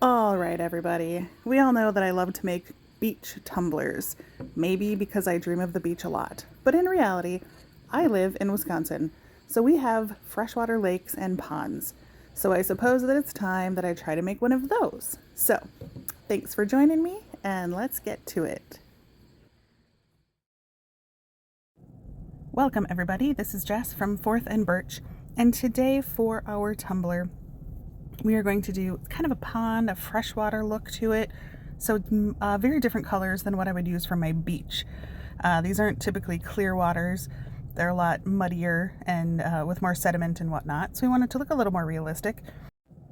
All right, everybody. We all know that I love to make beach tumblers, maybe because I dream of the beach a lot. But in reality, I live in Wisconsin, so we have freshwater lakes and ponds. So I suppose that it's time that I try to make one of those. So, thanks for joining me, and let's get to it. Welcome, everybody. This is Jess from Fourth and Birch, and today for our tumbler, we are going to do kind of a pond, a freshwater look to it. So very different colors than what I would use for my beach. These aren't typically clear waters. They're a lot muddier and with more sediment and whatnot. So we want it to look a little more realistic.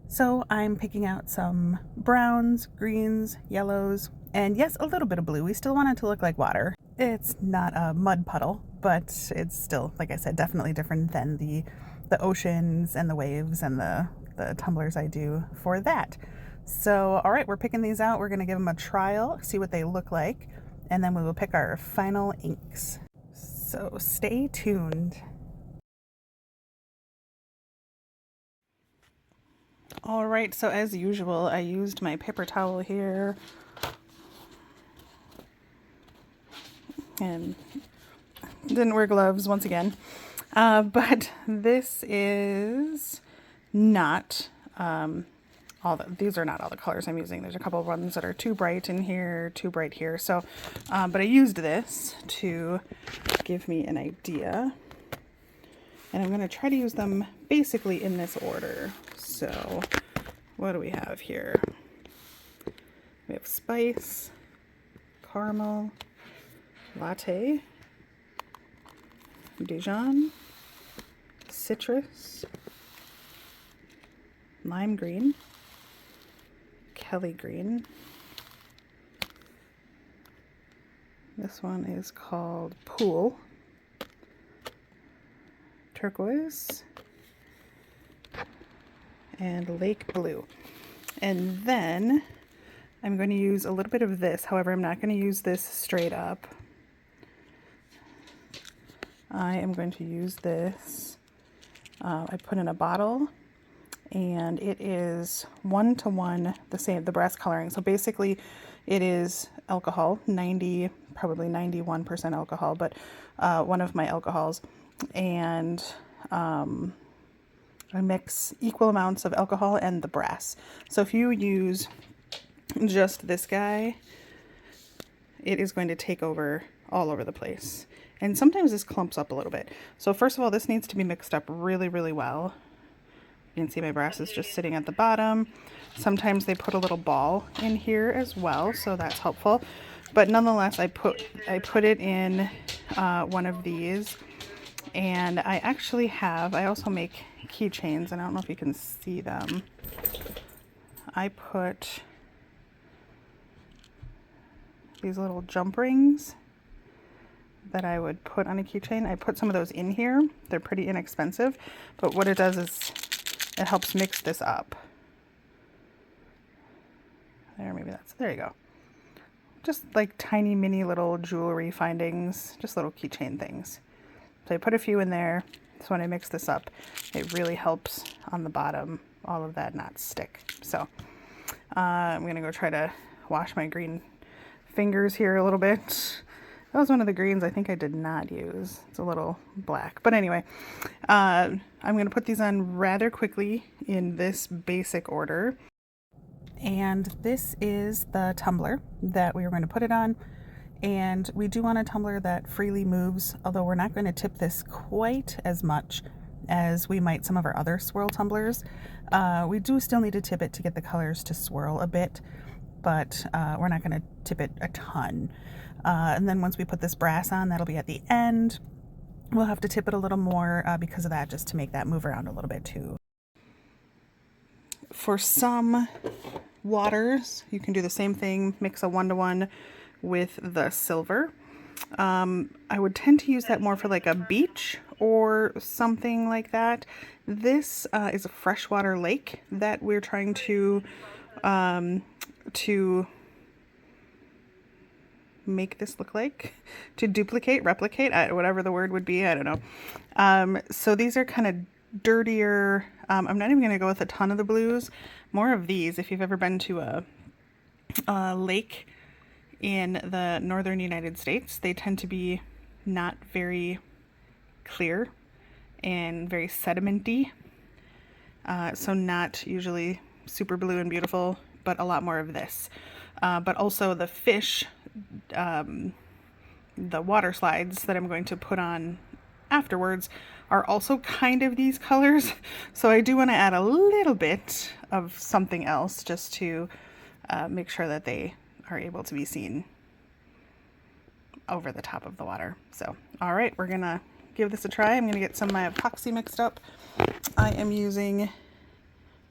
So I'm picking out some browns, greens, yellows, and yes, a little bit of blue. We still want it to look like water. It's not a mud puddle, but it's still, like I said, definitely different than the oceans and the waves and the tumblers I do for that. So, all right, we're picking these out. We're going to give them a trial, see what they look like, and then we will pick our final inks. So stay tuned. All right, so as usual, I used my paper towel here and didn't wear gloves once again. But this is not these are not all the colors I'm using. There's a couple of ones that are too bright in here, too bright here. So, but I used this to give me an idea. And I'm going to try to use them basically in this order. So, what do we have here? We have spice, caramel, latte, Dijon, citrus, lime green, Kelly green. This one is called Pool, Turquoise, and Lake Blue. And then I'm going to use a little bit of this. However, I'm not going to use this straight up. I am going to use this. I put in a bottle, and it is 1-to-1 the same, the brass coloring. So basically it is alcohol, probably 91% alcohol, but one of my alcohols. And I mix equal amounts of alcohol and the brass. So if you use just this guy, it is going to take over all over the place. And sometimes this clumps up a little bit. So first of all, this needs to be mixed up really, really well. You can see my brass is just sitting at the bottom. Sometimes they put a little ball in here as well, so that's helpful. But nonetheless, I put it in one of these. And I actually I also make keychains, and I don't know if you can see them. I put these little jump rings that I would put on a keychain. I put some of those in here. They're pretty inexpensive, but what it does is it helps mix this up. There you go. Just like tiny mini little jewelry findings, just little keychain things. So I put a few in there. So when I mix this up, it really helps on the bottom, all of that not stick. So I'm gonna go try to wash my green fingers here a little bit. That was one of the greens I think I did not use. It's a little black. But anyway, I'm going to put these on rather quickly in this basic order. And this is the tumbler that we were going to put it on. And we do want a tumbler that freely moves, although we're not going to tip this quite as much as we might some of our other swirl tumblers. We do still need to tip it to get the colors to swirl a bit, but we're not going to tip it a ton. And then once we put this brass on, that'll be at the end. We'll have to tip it a little more because of that, just to make that move around a little bit too. For some waters, you can do the same thing, mix a 1-to-1 with the silver. I would tend to use that more for like a beach or something like that. This is a freshwater lake that we're trying to make this look like, to duplicate, replicate, whatever the word would be, I don't know. So these are kind of dirtier, I'm not even going to go with a ton of the blues, more of these. If you've ever been to a lake in the northern United States, they tend to be not very clear and very sedimenty. So not usually super blue and beautiful, but a lot more of this. But also the fish, the water slides that I'm going to put on afterwards are also kind of these colors. So I do want to add a little bit of something else just to make sure that they are able to be seen over the top of the water. So, all right, we're gonna give this a try. I'm gonna get some of my epoxy mixed up. I am using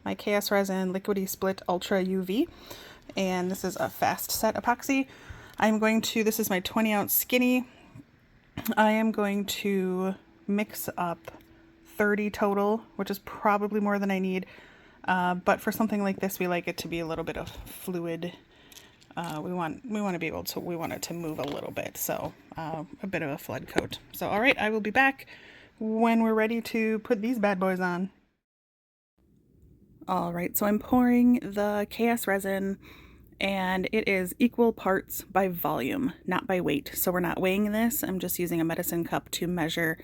my KS Resin Liquidy Split Ultra UV, and this is a fast set epoxy. I'm going to, this is my 20-ounce skinny. I am going to mix up 30 total, which is probably more than I need. But for something like this, we like it to be a little bit of fluid. We want to be able to, we want it to move a little bit. So a bit of a flood coat. So, all right, I will be back when we're ready to put these bad boys on. All right, so I'm pouring the KS resin, and it is equal parts by volume, not by weight. So we're not weighing this. I'm just using a medicine cup to measure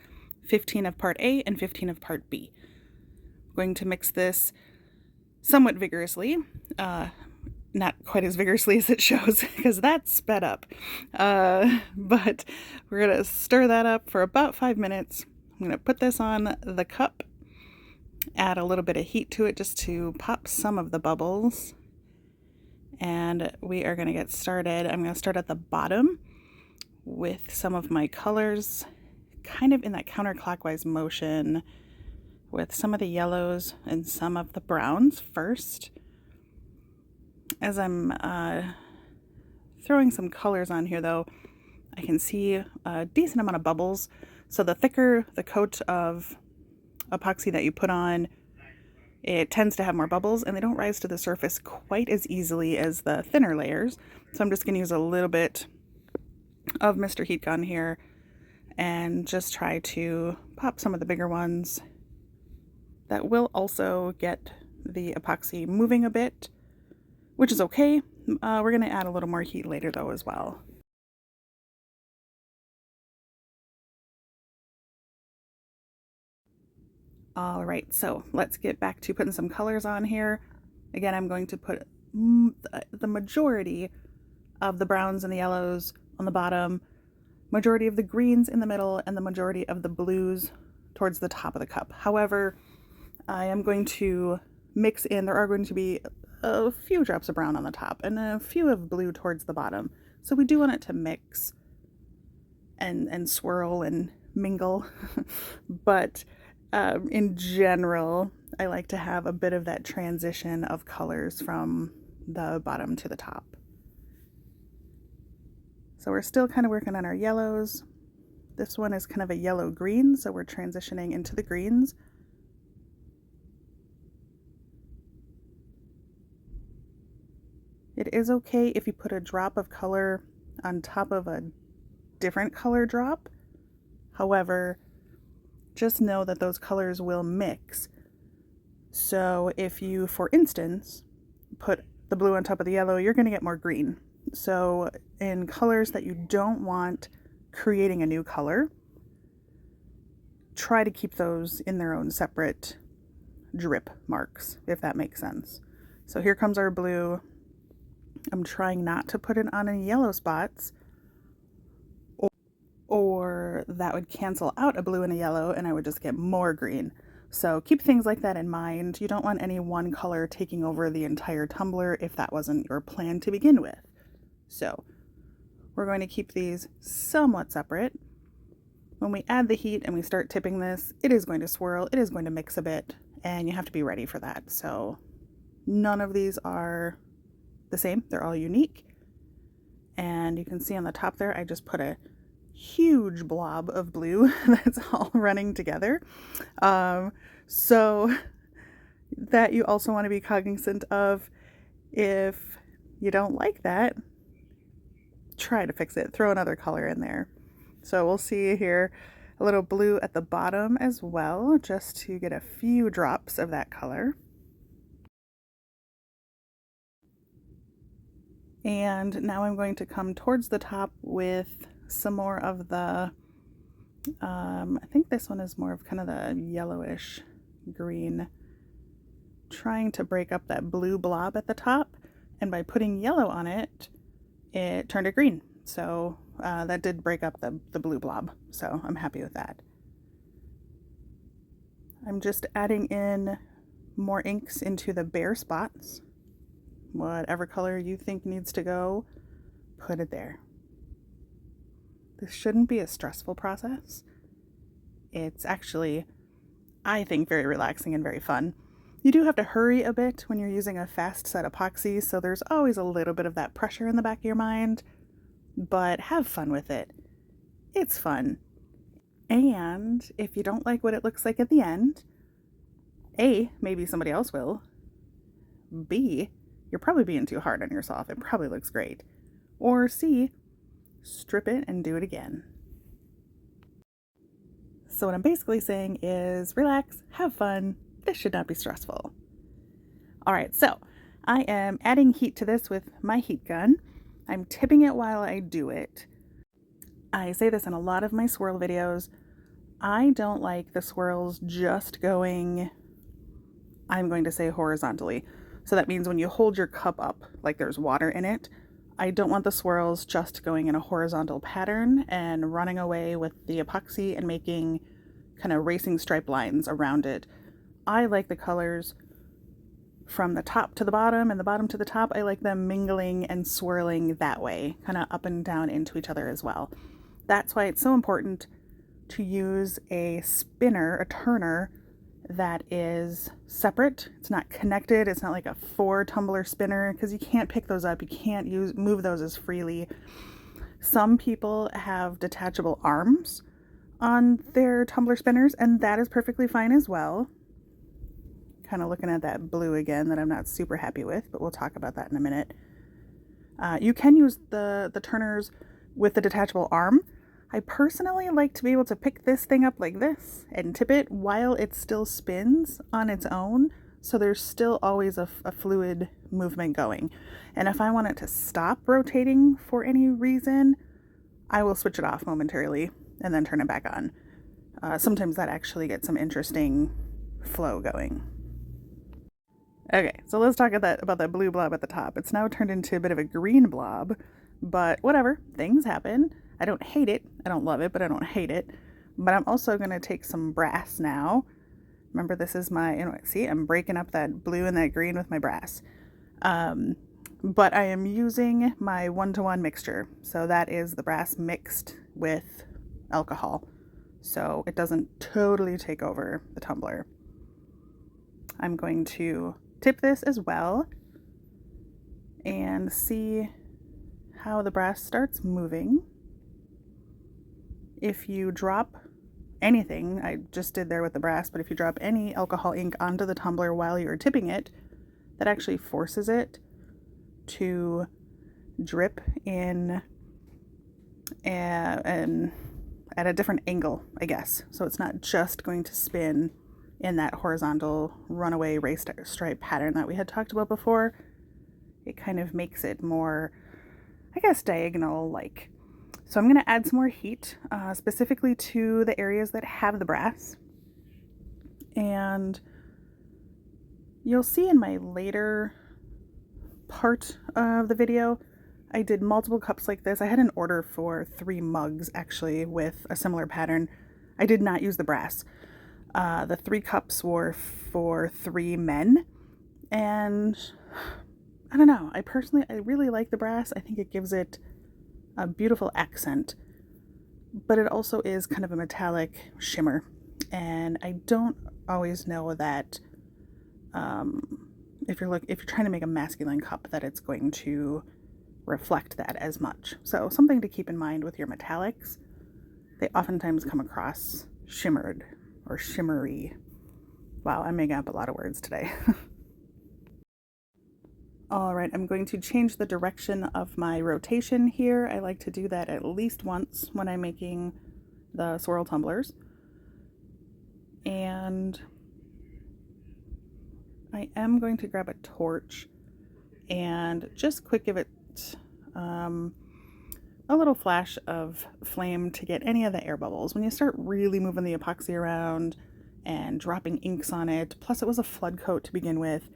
15 of part A and 15 of part B. I'm going to mix this somewhat vigorously, not quite as vigorously as it shows because that's sped up. But we're gonna stir that up for about 5 minutes. I'm gonna put this on the cup, add a little bit of heat to it just to pop some of the bubbles. And we are gonna get started. I'm gonna start at the bottom with some of my colors, kind of in that counterclockwise motion, with some of the yellows and some of the browns first. As I'm throwing some colors on here though, I can see a decent amount of bubbles. So the thicker the coat of epoxy that you put on, it tends to have more bubbles, and they don't rise to the surface quite as easily as the thinner layers. So I'm just going to use a little bit of Mr. Heat Gun here and just try to pop some of the bigger ones. That will also get the epoxy moving a bit, which is okay. We're going to add a little more heat later though as well. All right, so let's get back to putting some colors on here. Again, I'm going to put the majority of the browns and the yellows on the bottom, majority of the greens in the middle, and the majority of the blues towards the top of the cup. However, I am going to mix in, there are going to be a few drops of brown on the top and a few of blue towards the bottom. So we do want it to mix and swirl and mingle. But in general, I like to have a bit of that transition of colors from the bottom to the top. So we're still kind of working on our yellows. This one is kind of a yellow-green, so we're transitioning into the greens. It is okay if you put a drop of color on top of a different color drop. However, just know that those colors will mix. So if you, for instance, put the blue on top of the yellow, you're going to get more green. So in colors that you don't want creating a new color, try to keep those in their own separate drip marks, if that makes sense. So here comes our blue. I'm trying not to put it on any yellow spots, or that would cancel out a blue and a yellow and I would just get more green. So keep things like that in mind. You don't want any one color taking over the entire tumbler if that wasn't your plan to begin with. So we're going to keep these somewhat separate. When we add the heat and we start tipping this, it is going to swirl, it is going to mix a bit, and you have to be ready for that. So none of these are the same, they're all unique. And you can see on the top there, I just put a huge blob of blue that's all running together. So that you also want to be cognizant of. If you don't like that, try to fix it, throw another color in there. So we'll see here. a little blue at the bottom as well, just to get a few drops of that color. And now I'm going to come towards the top with some more of the, I think this one is more of kind of the yellowish green, trying to break up that blue blob at the top. And by putting yellow on it, it turned it green. So that did break up the blue blob. So I'm happy with that. I'm just adding in more inks into the bare spots. Whatever color you think needs to go, put it there. This shouldn't be a stressful process. It's actually, I think, very relaxing and very fun. You do have to hurry a bit when you're using a fast set epoxy, so there's always a little bit of that pressure in the back of your mind, but have fun with it. It's fun. And if you don't like what it looks like at the end, A, maybe somebody else will. B, you're probably being too hard on yourself. It probably looks great. Or C, strip it and do it again. So what I'm basically saying is relax, have fun. This should not be stressful. All right, so I am adding heat to this with my heat gun. I'm tipping it while I do it. I say this in a lot of my swirl videos. I don't like the swirls just going, I'm going to say horizontally. So that means when you hold your cup up, like there's water in it, I don't want the swirls just going in a horizontal pattern and running away with the epoxy and making kind of racing stripe lines around it. I like the colors from the top to the bottom and the bottom to the top. I like them mingling and swirling that way, kind of up and down into each other as well. That's why it's so important to use a spinner, a turner, that is separate. It's not connected. It's not like a 4-tumbler spinner, because you can't pick those up. You can't move those as freely. Some people have detachable arms on their tumbler spinners, and that is perfectly fine as well. Kind of looking at that blue again that I'm not super happy with, but we'll talk about that in a minute. You can use the turners with the detachable arm. I personally like to be able to pick this thing up like this and tip it while it still spins on its own, so there's still always a fluid movement going. And if I want it to stop rotating for any reason, I will switch it off momentarily and then turn it back on. Sometimes that actually gets some interesting flow going. Okay, so let's talk about that blue blob at the top. It's now turned into a bit of a green blob, but whatever, things happen. I don't hate it. I don't love it, but I don't hate it. But I'm also going to take some brass now. Remember, this is my, see, I'm breaking up that blue and that green with my brass. But I am using my 1-to-1 mixture. So that is the brass mixed with alcohol, so it doesn't totally take over the tumbler. I'm going to tip this as well and see how the brass starts moving. If you drop anything, I just did there with the brass, but if you drop any alcohol ink onto the tumbler while you're tipping it, that actually forces it to drip in and at a different angle, I guess. So it's not just going to spin in that horizontal runaway race stripe pattern that we had talked about before. It kind of makes it more, I guess, diagonal-like. So I'm going to add some more heat, specifically to the areas that have the brass. And you'll see in my later part of the video, I did multiple cups like this. I had an order for 3 mugs, actually, with a similar pattern. I did not use the brass. The 3 cups were for 3 men. And I don't know. I really like the brass. I think it gives it a beautiful accent, but it also is kind of a metallic shimmer, and I don't always know that if you're trying to make a masculine cup, that it's going to reflect that as much. So something to keep in mind with your metallics. They oftentimes come across shimmered or shimmery. Wow, I'm making up a lot of words today. All right, I'm going to change the direction of my rotation here. I like to do that at least once when I'm making the Swirl tumblers. And I am going to grab a torch and just quick give it a little flash of flame to get any of the air bubbles. When you start really moving the epoxy around and dropping inks on it, plus it was a flood coat to begin with,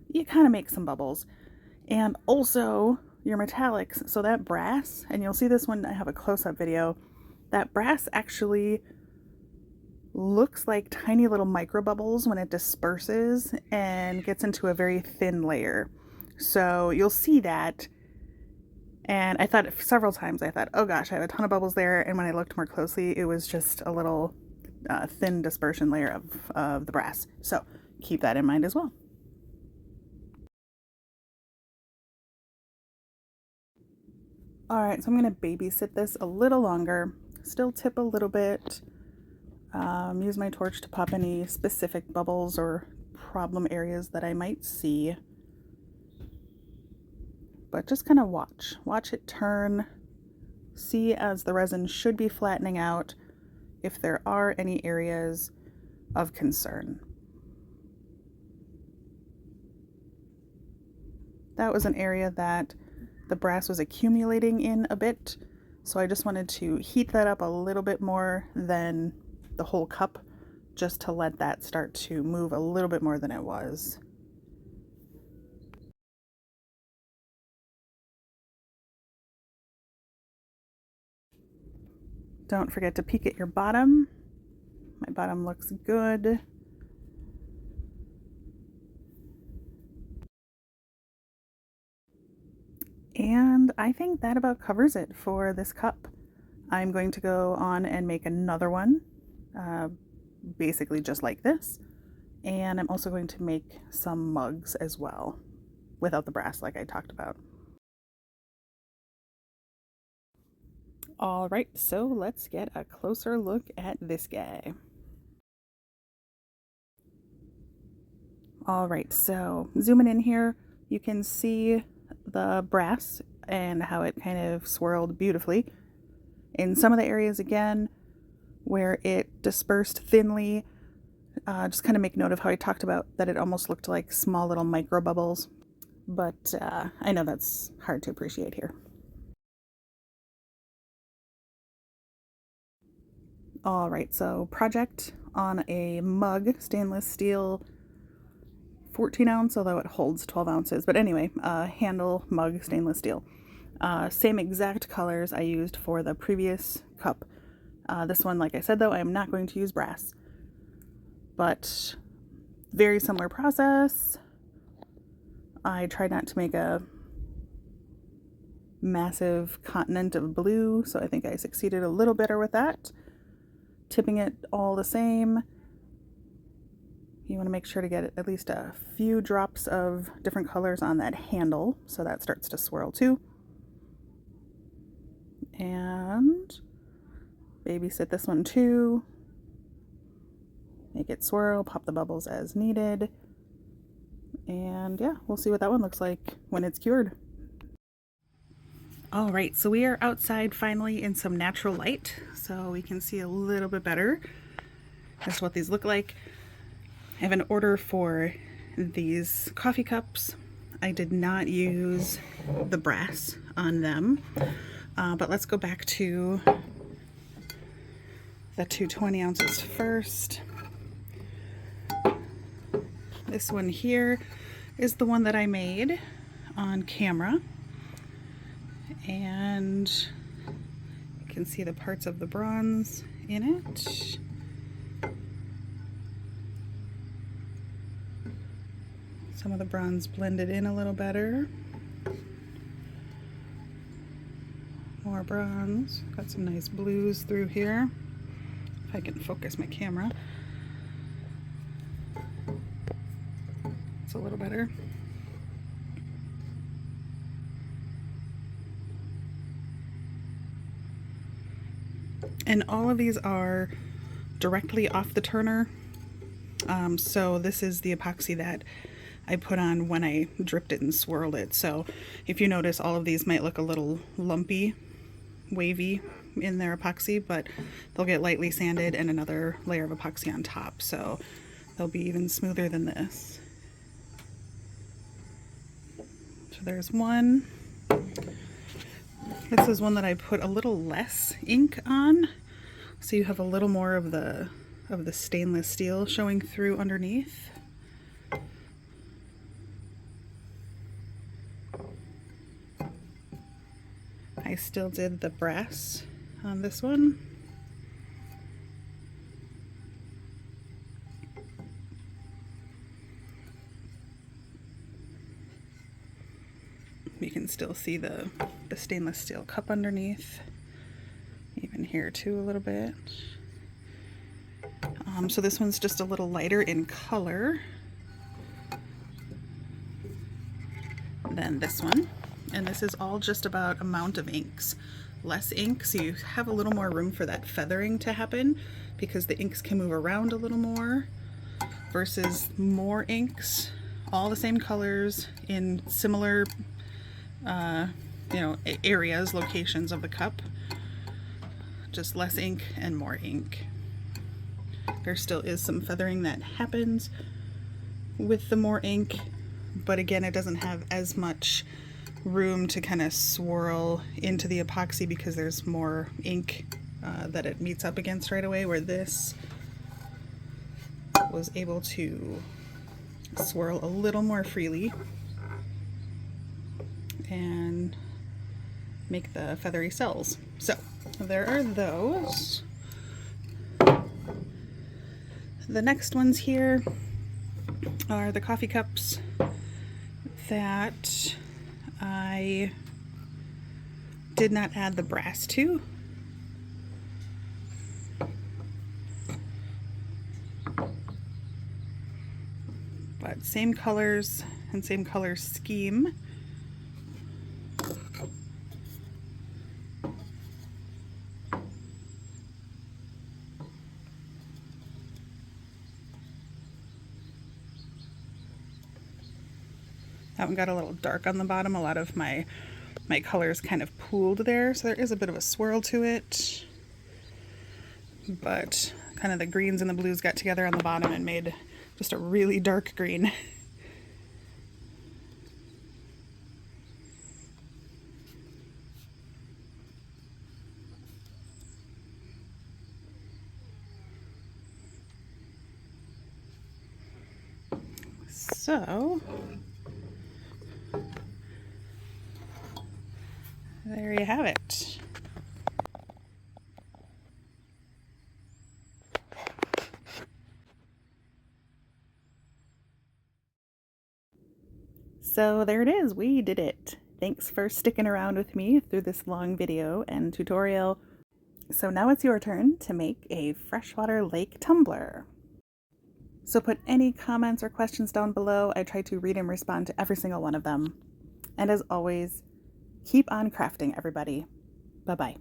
you kind of make some bubbles. And also your metallics, so that brass, and you'll see this when I have a close-up video, that brass actually looks like tiny little micro bubbles when it disperses and gets into a very thin layer. So you'll see that. And I thought several times, I thought, oh gosh, I have a ton of bubbles there. And when I looked more closely, it was just a little thin dispersion layer of the brass. So keep that in mind as well. All right, so I'm going to babysit this a little longer, still tip a little bit, use my torch to pop any specific bubbles or problem areas that I might see. But just kind of watch it turn, see as the resin should be flattening out if there are any areas of concern. That was an area that the brass was accumulating in a bit, so I just wanted to heat that up a little bit more than the whole cup, just to let that start to move a little bit more than it was. Don't forget to peek at your bottom. My bottom looks good. And I think that about covers it for this cup. I'm going to go on and make another one, basically just like this. And I'm also going to make some mugs as well, without the brass like I talked about. All right, so let's get a closer look at this guy. All right, so zooming in here, you can see the brass and how it kind of swirled beautifully. In some of the areas, again, where it dispersed thinly, just kind of make note of how I talked about that it almost looked like small little micro bubbles. But I know that's hard to appreciate here. All right, so project on a mug, stainless steel, 14 ounce, although it holds 12 ounces. But anyway, handle mug, stainless steel. Same exact colors I used for the previous cup. This one, like I said, though, I am not going to use brass. But very similar process. I tried not to make a massive continent of blue, so I think I succeeded a little better with that. Tipping it all the same. You want to make sure to get at least a few drops of different colors on that handle, so that starts to swirl too. And babysit this one too. Make it swirl, pop the bubbles as needed. And yeah, we'll see what that one looks like when it's cured. All right, so we are outside finally in some natural light, so we can see a little bit better as to what these look like. I have an order for these coffee cups. I did not use the brass on them, but let's go back to the 220 ounces first. This one here is the one that I made on camera. And you can see the parts of the bronze in it. Some of the bronze blended in a little better. More bronze. Got some nice blues through here. If I can focus my camera. It's a little better. And all of these are directly off the turner. So this is the epoxy that I put on when I dripped it and swirled it. So if you notice, all of these might look a little lumpy, wavy, in their epoxy, but they'll get lightly sanded and another layer of epoxy on top, so they'll be even smoother than this. So there's one. This is one that I put a little less ink on, so you have a little more of the stainless steel showing through underneath. I still did the brass on this one. You can still see the stainless steel cup underneath, even here too a little bit. So this one's just a little lighter in color than this one. And this is all just about amount of inks. Less ink, so you have a little more room for that feathering to happen because the inks can move around a little more, versus more inks, all the same colors in similar areas, locations of the cup. Just less ink and more ink. There still is some feathering that happens with the more ink, but again, it doesn't have as much room to kind of swirl into the epoxy because there's more ink that it meets up against right away, where this was able to swirl a little more freely and make the feathery cells. So there are those. The next ones here are the coffee cups that I did not add the brass to. But same colors and same color scheme. That one got a little dark on the bottom. A lot of my colors kind of pooled there, so there is a bit of a swirl to it. But kind of the greens and the blues got together on the bottom and made just a really dark green. So there you have it. So there it is, we did it. Thanks for sticking around with me through this long video and tutorial. So now it's your turn to make a freshwater lake tumbler. So put any comments or questions down below. I try to read and respond to every single one of them. And as always, keep on crafting, everybody. Bye-bye.